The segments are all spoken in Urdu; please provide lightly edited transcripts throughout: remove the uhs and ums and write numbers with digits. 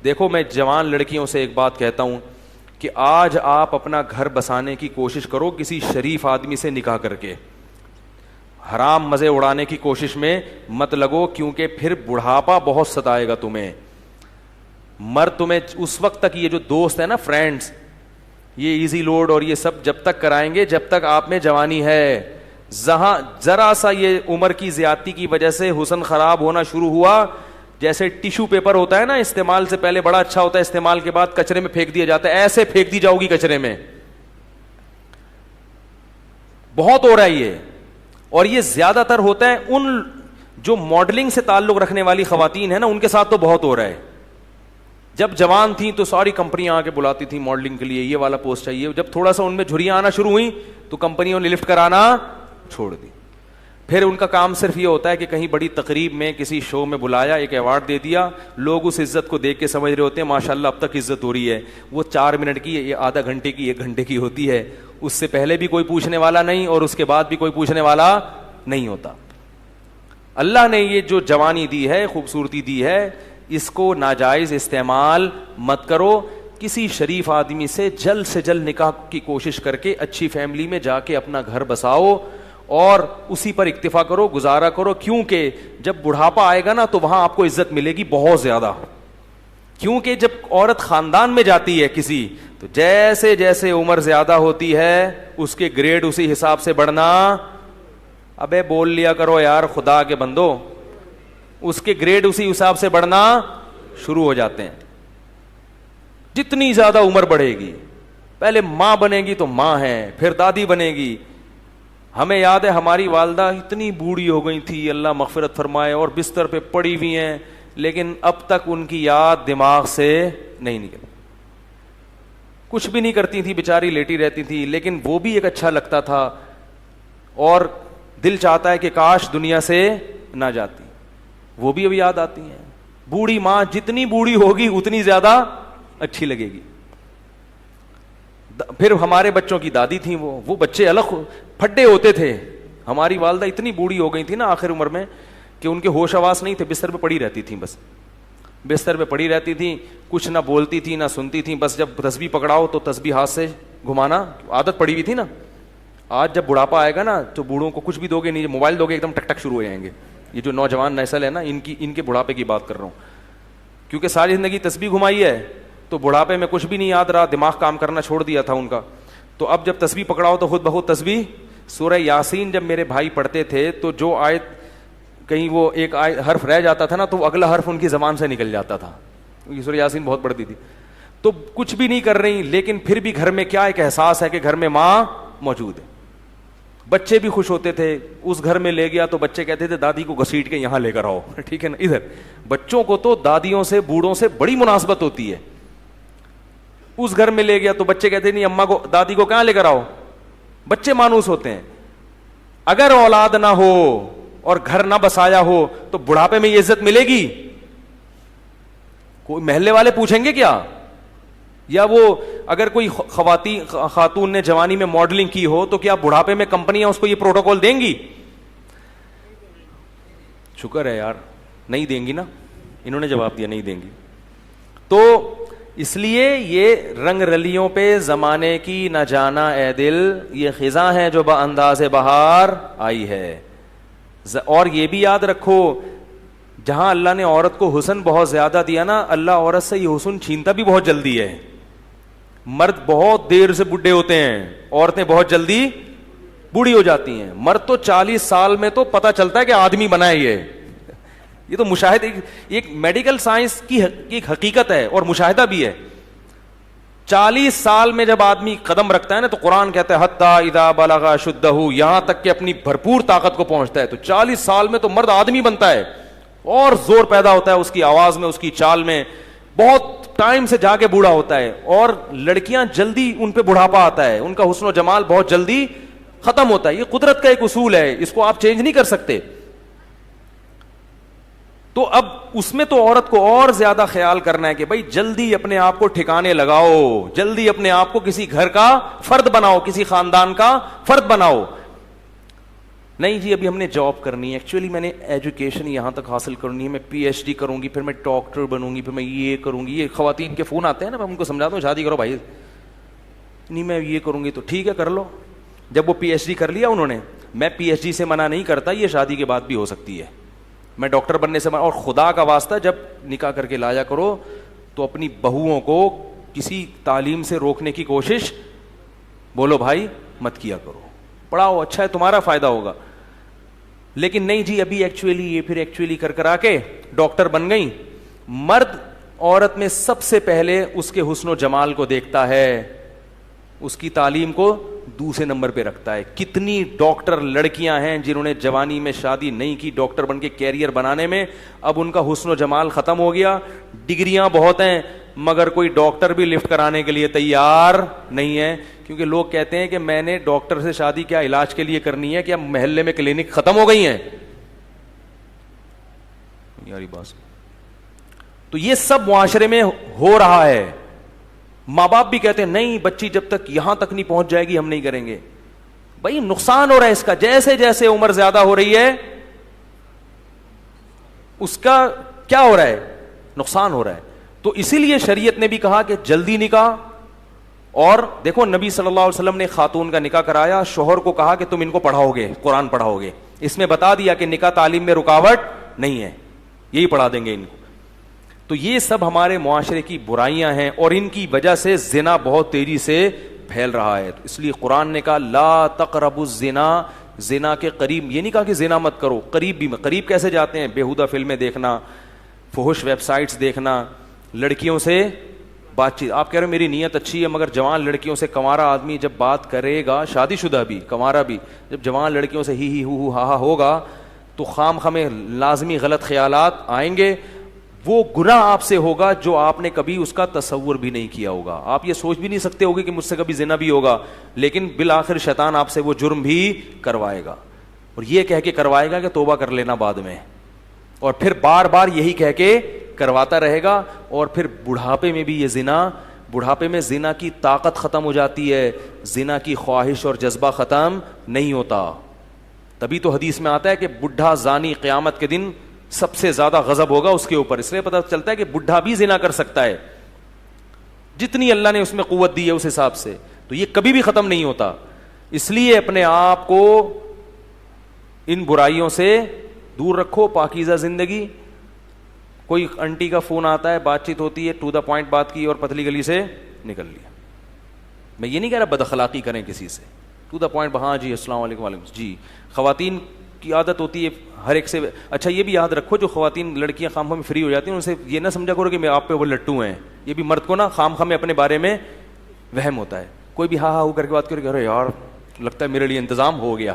دیکھو میں جوان لڑکیوں سے ایک بات کہتا ہوں کہ آج آپ اپنا گھر بسانے کی کوشش کرو کسی شریف آدمی سے نکاح کر کے, حرام مزے اڑانے کی کوشش میں مت لگو, کیونکہ پھر بڑھاپا بہت ستائے گا تمہیں. مرد تمہیں اس وقت تک, یہ جو دوست ہے نا فرینڈس, یہ ایزی لوڈ اور یہ سب جب تک کرائیں گے جب تک آپ میں جوانی ہے. جہاں ذرا سا یہ عمر کی زیادتی کی وجہ سے حسن خراب ہونا شروع ہوا, جیسے ٹیشو پیپر ہوتا ہے نا, استعمال سے پہلے بڑا اچھا ہوتا ہے, استعمال کے بعد کچرے میں پھینک دیا جاتا ہے, ایسے پھینک دی جاؤ گی کچرے میں. بہت ہو رہا ہے یہ, اور یہ زیادہ تر ہوتا ہے ان جو ماڈلنگ سے تعلق رکھنے والی خواتین ہیں نا, ان کے ساتھ تو بہت ہو رہا ہے. جب جوان تھیں تو ساری کمپنیاں آ کے بلاتی تھیں ماڈلنگ کے لیے, یہ والا پوسٹ چاہیے. جب تھوڑا سا ان میں جھریاں آنا شروع ہوئیں تو کمپنیوں نے لفٹ کرانا چھوڑ دی. پھر ان کا کام صرف یہ ہوتا ہے کہ کہیں بڑی تقریب میں کسی شو میں بلایا, ایک ایوارڈ دے دیا, لوگ اس عزت کو دیکھ کے سمجھ رہے ہوتے ہیں ماشاءاللہ اب تک عزت ہو رہی ہے. وہ 4 منٹ کی, یہ آدھا گھنٹے کی, 1 گھنٹے کی ہوتی ہے. اس سے پہلے بھی کوئی پوچھنے والا نہیں اور اس کے بعد بھی کوئی پوچھنے والا نہیں ہوتا. اللہ نے یہ جو جوانی دی ہے, خوبصورتی دی ہے, اس کو ناجائز استعمال مت کرو. کسی شریف آدمی سے جلد نکاح کی کوشش کر کے اچھی فیملی میں جا کے اپنا گھر بساؤ اور اسی پر اکتفا کرو, گزارا کرو. کیونکہ جب بڑھاپا آئے گا نا تو وہاں آپ کو عزت ملے گی بہت زیادہ. کیونکہ جب عورت خاندان میں جاتی ہے کسی, تو جیسے جیسے عمر زیادہ ہوتی ہے اس کے گریڈ اسی حساب سے بڑھنا. ابے بول لیا کرو یار خدا کے بندو, اس کے گریڈ اسی حساب سے بڑھنا شروع ہو جاتے ہیں. جتنی زیادہ عمر بڑھے گی, پہلے ماں بنے گی تو ماں ہے, پھر دادی بنے گی. ہمیں یاد ہے ہماری والدہ اتنی بوڑھی ہو گئی تھی, اللہ مغفرت فرمائے, اور بستر پہ پڑی ہوئی ہیں, لیکن اب تک ان کی یاد دماغ سے نہیں نکلی. کچھ بھی نہیں کرتی تھی بیچاری, لیٹی رہتی تھی, لیکن وہ بھی ایک اچھا لگتا تھا اور دل چاہتا ہے کہ کاش دنیا سے نہ جاتی. وہ بھی اب یاد آتی ہیں. بوڑھی ماں جتنی بوڑھی ہوگی اتنی زیادہ اچھی لگے گی. پھر ہمارے بچوں کی دادی تھیں, وہ بچے الگ پھڈے ہوتے تھے. ہماری والدہ اتنی بوڑھی ہو گئی تھی نا آخر عمر میں کہ ان کے ہوش آواز نہیں تھے, بستر پہ پڑی رہتی تھیں, بس بستر پہ پڑی رہتی تھیں, کچھ نہ بولتی تھی نہ سنتی تھیں. بس جب تسبیح پکڑاؤ تو تسبیح ہاتھ سے گھمانا, عادت پڑی ہوئی تھی نا. آج جب بڑھاپا آئے گا نا تو بوڑھوں کو کچھ بھی دو گے نہیں, موبائل دو گے ایک دم ٹک ٹک شروع ہو جائیں گے. یہ جو نوجوان نسل ہے نا, ان کے بڑھاپے کی بات کر رہا ہوں, کیونکہ ساری زندگی تسبیح گھمائی ہے تو بڑھاپے میں کچھ بھی نہیں یاد رہا, دماغ کام کرنا چھوڑ دیا تھا ان کا. تو اب جب تسبیح پکڑاؤ تو خود بخود تسبیح. سورہ یاسین جب میرے بھائی پڑھتے تھے تو جو آیت کہیں وہ ایک حرف رہ جاتا تھا نا تو اگلا حرف ان کی زبان سے نکل جاتا تھا, کیونکہ سورہ یاسین بہت پڑھتی تھی. تو کچھ بھی نہیں کر رہی, لیکن پھر بھی گھر میں کیا ایک احساس ہے کہ گھر میں ماں موجود ہے. بچے بھی خوش ہوتے تھے. اس گھر میں لے گیا تو بچے کہتے تھے دادی کو گھسیٹ کے یہاں لے کر آؤ, ٹھیک ہے نا. ادھر بچوں کو تو دادیوں سے بوڑھوں سے بڑی مناسبت ہوتی ہے. اس گھر میں لے گیا تو بچے کہتے نہیں اماں کو دادی کو کہاں لے کر آؤ. بچے مانوس ہوتے ہیں. اگر اولاد نہ ہو اور گھر نہ بسایا ہو تو بڑھاپے میں یہ عزت ملے گی؟ کوئی محلے والے پوچھیں گے کیا؟ یا وہ اگر کوئی خاتون نے جوانی میں ماڈلنگ کی ہو تو کیا بڑھاپے میں کمپنیاں اس کو یہ پروٹوکول دیں گی؟ شکر ہے یار, نہیں دیں گی نا. انہوں نے جواب دیا نہیں دیں گی. تو اس لیے یہ رنگ رلیوں پہ زمانے کی نہ جانا اے دل, یہ خزاں ہے جو بانداز بہار آئی ہے. اور یہ بھی یاد رکھو, جہاں اللہ نے عورت کو حسن بہت زیادہ دیا نا, اللہ عورت سے یہ حسن چھینتا بھی بہت جلدی ہے. مرد بہت دیر سے بڈھے ہوتے ہیں, عورتیں بہت جلدی بوڑھی ہو جاتی ہیں. مرد تو 40 سال میں تو پتہ چلتا ہے کہ آدمی بنا ہے. یہ تو مشاہدہ, ایک میڈیکل سائنس کی ایک حقیقت ہے اور مشاہدہ بھی ہے. 40 سال میں جب آدمی قدم رکھتا ہے نا تو قرآن کہتا ہے حتی اذا بلغ اشدہ, یہاں تک کہ اپنی بھرپور طاقت کو پہنچتا ہے. تو 40 سال میں تو مرد آدمی بنتا ہے اور زور پیدا ہوتا ہے اس کی آواز میں, اس کی چال میں. بہت ٹائم سے جا کے بوڑھا ہوتا ہے. اور لڑکیاں جلدی ان پہ بڑھاپا آتا ہے, ان کا حسن و جمال بہت جلدی ختم ہوتا ہے. یہ قدرت کا ایک اصول ہے, اس کو آپ چینج نہیں کر سکتے. تو اب اس میں تو عورت کو اور زیادہ خیال کرنا ہے کہ بھائی جلدی اپنے آپ کو ٹھکانے لگاؤ, جلدی اپنے آپ کو کسی گھر کا فرد بناؤ, کسی خاندان کا فرد بناؤ. نہیں جی ابھی ہم نے جاب کرنی ہے, ایکچولی میں نے ایجوکیشن یہاں تک حاصل کرنی ہے, میں پی ایچ ڈی کروں گی, پھر میں ڈاکٹر بنوں گی, پھر میں یہ کروں گی. یہ خواتین کے فون آتے ہیں نا, میں ان کو سمجھاتا ہوں شادی کرو بھائی, نہیں میں یہ کروں گی, تو ٹھیک ہے کر لو. جب وہ پی ایچ ڈی کر لیا انہوں نے, میں پی ایچ ڈی سے منع نہیں کرتا, یہ شادی کے بعد بھی ہو سکتی ہے, میں ڈاکٹر بننے سے منع. اور خدا کا واسطہ جب نکاح کر کے لایا کرو تو اپنی بہوؤں کو کسی تعلیم سے روکنے کی کوشش بولو بھائی مت کیا کرو, پڑھاؤ, اچھا ہے تمہارا فائدہ ہوگا. لیکن نہیں جی ابھی ایکچولی یہ پھر ایکچولی کر آ کے ڈاکٹر بن گئی. مرد عورت میں سب سے پہلے اس کے حسن و جمال کو دیکھتا ہے, اس کی تعلیم کو دوسرے نمبر پہ رکھتا ہے. کتنی ڈاکٹر لڑکیاں ہیں جنہوں نے جوانی میں شادی نہیں کی ڈاکٹر بن کے کیریئر بنانے میں, اب ان کا حسن و جمال ختم ہو گیا, ڈگریاں بہت ہیں مگر کوئی ڈاکٹر بھی لفٹ کرانے کے لیے تیار نہیں ہے, کیونکہ لوگ کہتے ہیں کہ میں نے ڈاکٹر سے شادی کیا علاج کے لیے کرنی ہے, کیا محلے میں کلینک ختم ہو گئی ہیں یاری بات. تو یہ سب معاشرے میں ہو رہا ہے. ماں باپ بھی کہتے ہیں نہیں بچی جب تک یہاں تک نہیں پہنچ جائے گی ہم نہیں کریں گے. بھائی نقصان ہو رہا ہے اس کا, جیسے جیسے عمر زیادہ ہو رہی ہے اس کا کیا ہو رہا ہے, نقصان ہو رہا ہے. تو اسی لیے شریعت نے بھی کہا کہ جلدی نکاح. اور دیکھو نبی صلی اللہ علیہ وسلم نے خاتون کا نکاح کرایا, شوہر کو کہا کہ تم ان کو پڑھاؤ گے, قرآن پڑھاؤ گے. اس میں بتا دیا کہ نکاح تعلیم میں رکاوٹ نہیں ہے, یہی پڑھا دیں گے ان کو. تو یہ سب ہمارے معاشرے کی برائیاں ہیں اور ان کی وجہ سے زنا بہت تیزی سے پھیل رہا ہے. تو اس لیے قرآن نے کہا لا تقربوا الزنا, زنا کے قریب, یہ نہیں کہا کہ زنا مت کرو, قریب بھی. قریب کیسے جاتے ہیں, بیہودہ فلمیں دیکھنا, فحش ویب سائٹس دیکھنا, لڑکیوں سے بات چیت. آپ کہہ رہے ہیں میری نیت اچھی ہے, مگر جوان لڑکیوں سے کنوارا آدمی جب بات کرے گا, شادی شدہ بھی کنوارا بھی, جب جوان لڑکیوں سے ہی ہو ہا ہا ہوگا تو خام خامے لازمی غلط خیالات آئیں گے. وہ گناہ آپ سے ہوگا جو آپ نے کبھی اس کا تصور بھی نہیں کیا ہوگا. آپ یہ سوچ بھی نہیں سکتے ہوگے کہ مجھ سے کبھی زنا بھی ہوگا, لیکن بالآخر شیطان آپ سے وہ جرم بھی کروائے گا, اور یہ کہہ کے کروائے گا کہ توبہ کر لینا بعد میں, اور پھر بار بار یہی کہہ کے کرواتا رہے گا. اور پھر بڑھاپے میں بھی یہ زنا, بڑھاپے میں زنا کی طاقت ختم ہو جاتی ہے, زنا کی خواہش اور جذبہ ختم نہیں ہوتا. تبھی تو حدیث میں آتا ہے کہ بڈھا زانی قیامت کے دن سب سے زیادہ غضب ہوگا اس کے اوپر. اس لیے پتہ چلتا ہے کہ بڈھا بھی زنا کر سکتا ہے, جتنی اللہ نے اس میں قوت دی ہے اس حساب سے. تو یہ کبھی بھی ختم نہیں ہوتا. اس لیے اپنے آپ کو ان برائیوں سے دور رکھو, پاکیزہ زندگی. کوئی انٹی کا فون آتا ہے, بات چیت ہوتی ہے, ٹو دا پوائنٹ بات کی اور پتلی گلی سے نکل لیا. میں یہ نہیں کہہ رہا بد اخلاقی کریں کسی سے, ٹو دا پوائنٹ, ہاں جی السلام علیکم وعلیکم جی. خواتین کی عادت ہوتی ہے ہر ایک سے. اچھا یہ بھی یاد رکھو جو خواتین لڑکیاں خام خواہ میں فری ہو جاتی ہیں ان سے یہ نہ سمجھا کرو کہ میں آپ پہ وہ لٹو ہیں. یہ بھی مرد کو نا خام خواہ میں اپنے بارے میں وہم ہوتا ہے. کوئی بھی ہاں ہاں ہو کر کے بات کرے, کہ یار لگتا ہے میرے لیے انتظام ہو گیا.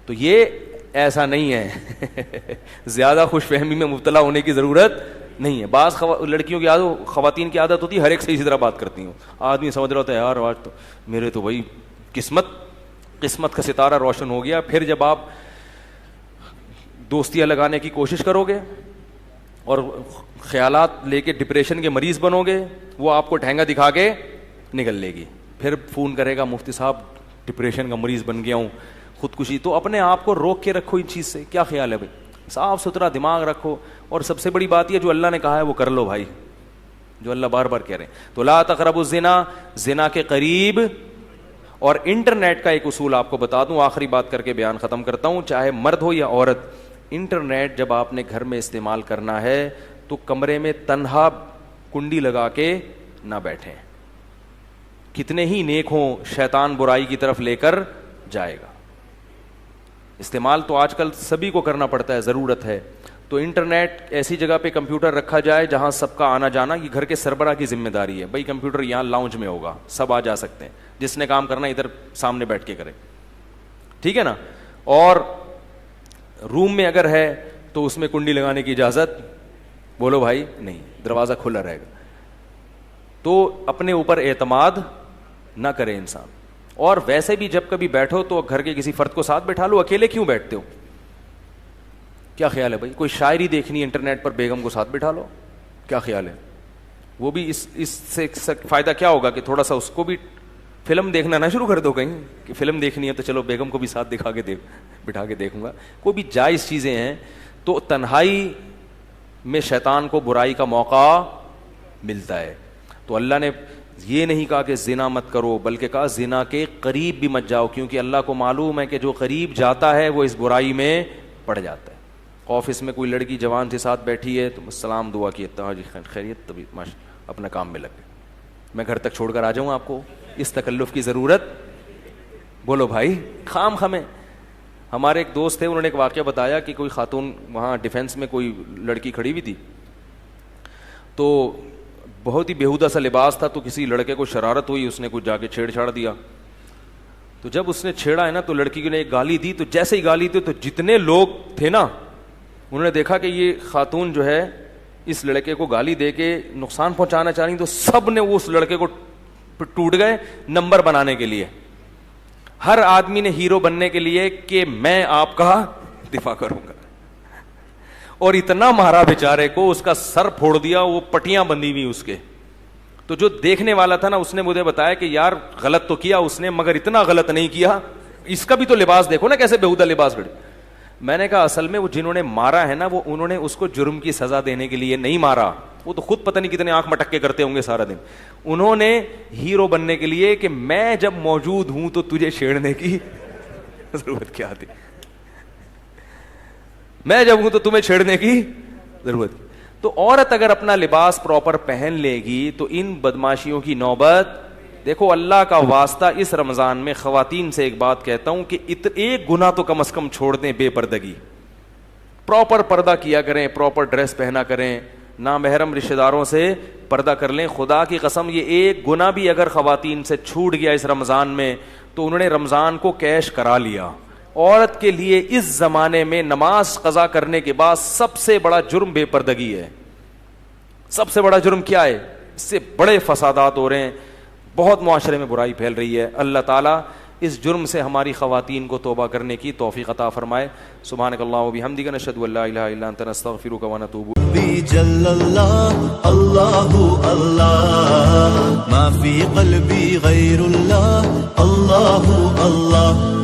تو یہ ایسا نہیں ہے. زیادہ خوش فہمی میں مبتلا ہونے کی ضرورت نہیں ہے. بعض لڑکیوں کی عادت, خواتین کی عادت ہوتی ہے ہر ایک سے اسی طرح بات کرتی ہوں. آدمی سمجھ رہا ہوتا ہے یار آج تو میرے تو بھائی قسمت کا ستارہ روشن ہو گیا. پھر جب آپ دوستیاں لگانے کی کوشش کرو گے اور خیالات لے کے ڈپریشن کے مریض بنو گے, وہ آپ کو ٹھینگا دکھا کے نکل لے گی. پھر فون کرے گا مفتی صاحب ڈپریشن کا مریض بن گیا ہوں, خودکشی. تو اپنے آپ کو روک کے رکھو ان چیز سے. کیا خیال ہے بھائی, صاف ستھرا دماغ رکھو. اور سب سے بڑی بات یہ جو اللہ نے کہا ہے وہ کر لو بھائی, جو اللہ بار بار کہہ رہے ہیں. تو لا تقربوا الزنا, زنا کے قریب. اور انٹرنیٹ کا ایک اصول آپ کو بتا دوں, آخری بات کر کے بیان ختم کرتا ہوں, چاہے مرد ہو یا عورت. انٹرنیٹ جب آپ نے گھر میں استعمال کرنا ہے تو کمرے میں تنہا کنڈی لگا کے نہ بیٹھیں. کتنے ہی نیک ہوں, شیطان برائی کی طرف لے کر جائے گا. استعمال تو آج کل سبھی کو کرنا پڑتا ہے, ضرورت ہے. تو انٹرنیٹ ایسی جگہ پہ کمپیوٹر رکھا جائے جہاں سب کا آنا جانا, یہ گھر کے سربراہ کی ذمہ داری ہے. بھائی کمپیوٹر یہاں لاؤنج میں ہوگا, سب آ جا سکتے ہیں, جس نے کام کرنا ادھر سامنے بیٹھ کے کرے, ٹھیک ہے نا. اور روم میں اگر ہے تو اس میں کنڈی لگانے کی اجازت بولو بھائی نہیں, دروازہ کھلا رہے گا. تو اپنے اوپر اعتماد نہ کرے انسان. اور ویسے بھی جب کبھی بیٹھو تو گھر کے کسی فرد کو ساتھ بٹھا لو, اکیلے کیوں بیٹھتے ہو؟ کیا خیال ہے بھائی, کوئی شاعری دیکھنی ہے انٹرنیٹ پر, بیگم کو ساتھ بٹھا لو. کیا خیال ہے؟ وہ بھی اس سے فائدہ کیا ہوگا کہ تھوڑا سا اس کو بھی فلم دیکھنا نہ شروع کر دو کہیں کہ فلم دیکھنی ہے تو چلو بیگم کو بھی ساتھ بٹھا کے دیکھوں گا. کوئی بھی جائز چیزیں ہیں. تو تنہائی میں شیطان کو برائی کا موقع ملتا ہے. تو اللہ نے یہ نہیں کہا کہ زنا مت کرو, بلکہ کہا زنا کے قریب بھی مت جاؤ, کیونکہ اللہ کو معلوم ہے کہ جو قریب جاتا ہے وہ اس برائی میں پڑ جاتا ہے. آفس میں کوئی لڑکی جوان سے ساتھ بیٹھی ہے تو السلام دعا کی جی خیریت, تبھی اپنا کام میں لگ گئے. میں گھر تک چھوڑ کر آ جاؤں آپ کو, اس تکلف کی ضرورت؟ بولو بھائی, خام خمیں. ہمارے ایک دوست تھے, انہوں نے ایک واقعہ بتایا کہ کوئی خاتون وہاں ڈیفینس میں کوئی لڑکی کھڑی ہوئی تھی, تو بہت ہی بیہودہ سا لباس تھا, تو کسی لڑکے کو شرارت ہوئی, اس نے کچھ جا کے چھیڑ چھاڑ دیا. تو جب اس نے چھیڑا ہے نا تو لڑکی نے ایک گالی دی, تو جیسے ہی گالی دی تو جتنے لوگ تھے نا انہوں نے دیکھا کہ یہ خاتون جو ہے اس لڑکے کو گالی دے کے نقصان پہنچانا چاہ رہی, تو سب نے وہ اس لڑکے کو ٹوٹ گئے نمبر بنانے کے لیے. ہر آدمی نے ہیرو بننے کے لیے کہ میں آپ کا دفاع کروں گا, اور اتنا مارا بیچارے کو, اس کا سر پھوڑ دیا, وہ پٹیاں بندھی ہوئی اس کے. تو جو دیکھنے والا تھا نا اس نے مجھے بتایا کہ یار غلط تو کیا اس نے, مگر اتنا غلط نہیں کیا, اس کا بھی تو لباس دیکھو نا کیسے بیہودہ لباس بڑے. میں نے کہا اصل میں وہ جنہوں نے مارا ہے نا وہ انہوں نے اس کو جرم کی سزا دینے کے لیے نہیں مارا, وہ تو خود پتہ نہیں کتنے آنکھ مٹک کے کرتے ہوں گے سارا دن. انہوں نے ہیرو بننے کے لیے کہ میں جب موجود ہوں تو تجھے چھیڑنے کی ضرورت کیا تھی, میں جب ہوں تو تمہیں چھیڑنے کی ضرورت. تو عورت اگر اپنا لباس پراپر پہن لے گی تو ان بدماشیوں کی نوبت. دیکھو اللہ کا واسطہ اس رمضان میں خواتین سے ایک بات کہتا ہوں کہ ایک گناہ تو کم از کم چھوڑ دیں, بے پردگی. پراپر پردہ کیا کریں, پراپر ڈریس پہنا کریں, نامحرم رشتہ داروں سے پردہ کر لیں. خدا کی قسم یہ ایک گناہ بھی اگر خواتین سے چھوٹ گیا اس رمضان میں تو انہوں نے رمضان کو کیش کرا لیا. عورت کے لیے اس زمانے میں نماز قضا کرنے کے بعد سب سے بڑا جرم بے پردگی ہے. سب سے بڑا جرم کیا ہے؟ اس سے بڑے فسادات ہو رہے ہیں, بہت معاشرے میں برائی پھیل رہی ہے. اللہ تعالیٰ اس جرم سے ہماری خواتین کو توبہ کرنے کی توفیق عطا فرمائے. سبحانک اللہم و بحمدک, نشہد ان لا الہ الا انت, نستغفرک و نتوب الیک. جل اللہ اللہ اللہ ما فی قلبی غیر اللہ اللہ اللہ